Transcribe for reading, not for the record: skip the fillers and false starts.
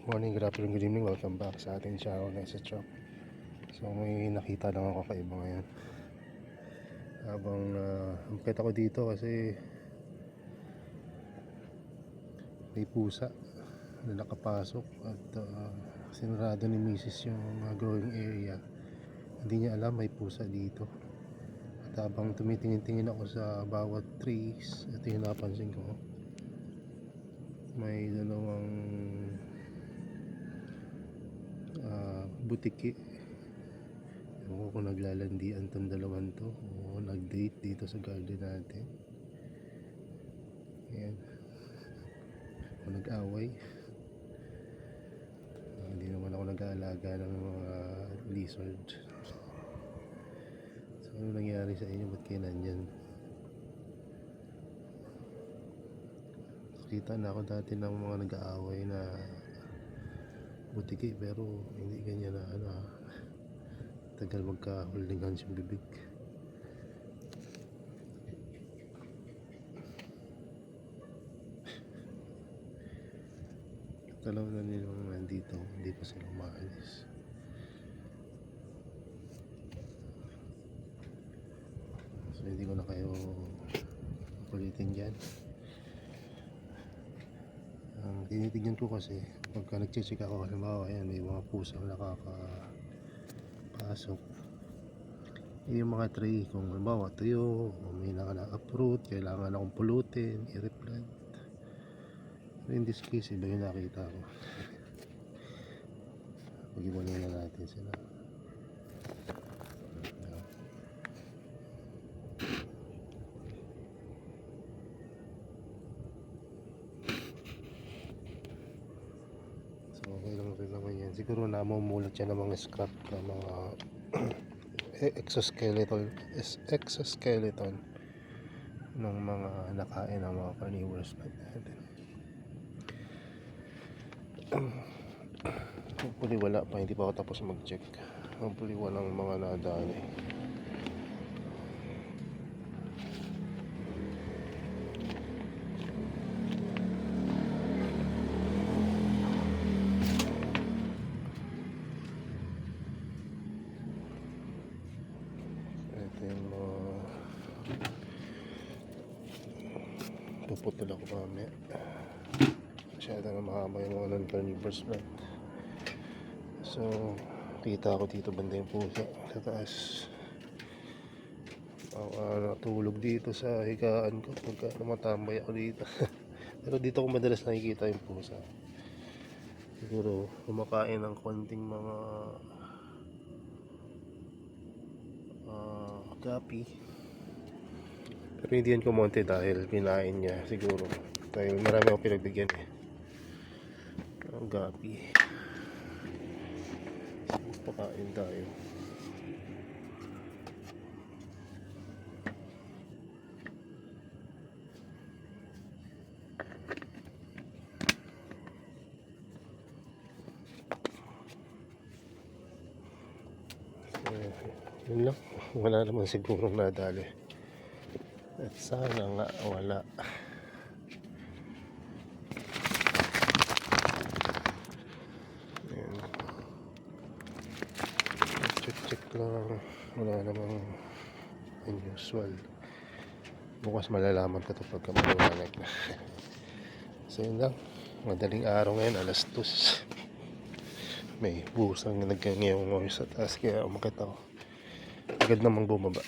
Morning, good afternoon, good evening. Welcome back sa ating channel na sa Chop. So may nakita lang ako kakaiba ngayon. Habang umakit ako dito kasi may pusa na nakapasok at sinurado ni Mrs. yung growing area. Hindi niya alam may pusa dito. At habang tumitingin-tingin ako sa bawat trees, ito yung napansin ko. May dalawang butiki. Ewan ko kung naglalandian tong dalawan to o nag-date dito sa garden natin. Ayan. O nag-away. Hindi naman ako nag-aalaga ng mga lizard. So ano nangyari sa inyo? Ba't kayo nandyan? Kita na ako dati ng mga nag-aaway na butiki, pero hindi ganyan na tagal magka-holding hands yung bibig. Dalawa na nilang nandito, hindi pa sila maalis. So hindi ko na kayo kulitin dyan. Tinitignan ko kasi pagka nag-check ako, halimbawa ayan, may mga pusang nakakapasok. Yung mga tree, kung halimbawa tuyo o may naka-uproot, kailangan akong pulutin, i-replant. So in this case, iba yung nakita ko. Pag-iwalay na natin sila. Okay lang rin naman yan. Siguro namumulot siya ng mga scrap ng mga exoskeleton ng mga nakain ng mga carnivores natin. Hopefully wala pa, hindi pa ako tapos mag-check. Hopefully walang mga nadali. Puputol ako mamaya. Masyado na mahaba yung mga non-carnivores plant. So kita ako dito banda yung pusa sa taas. Natulog dito sa higaan ko pagka matambay ako dito. Pero dito ko madalas nakikita yung pusa. Siguro kumakain ng konting mga gapi. Pero hindi yan kumonte dahil pinain niya siguro. Dahil marami akong pinagbigyan ang gapi. Pakain tayo. Yun lang. Wala naman sigurong nadali. At sana nga wala. Ayan. Check lang. Wala namang unusual. Bukas malalaman ko ito pagka maliwanag na. So yun lang. Madaling araw ngayon, alas 2. May busang nagkangiyong sa taas kaya umakit ako. Agad namang bumaba.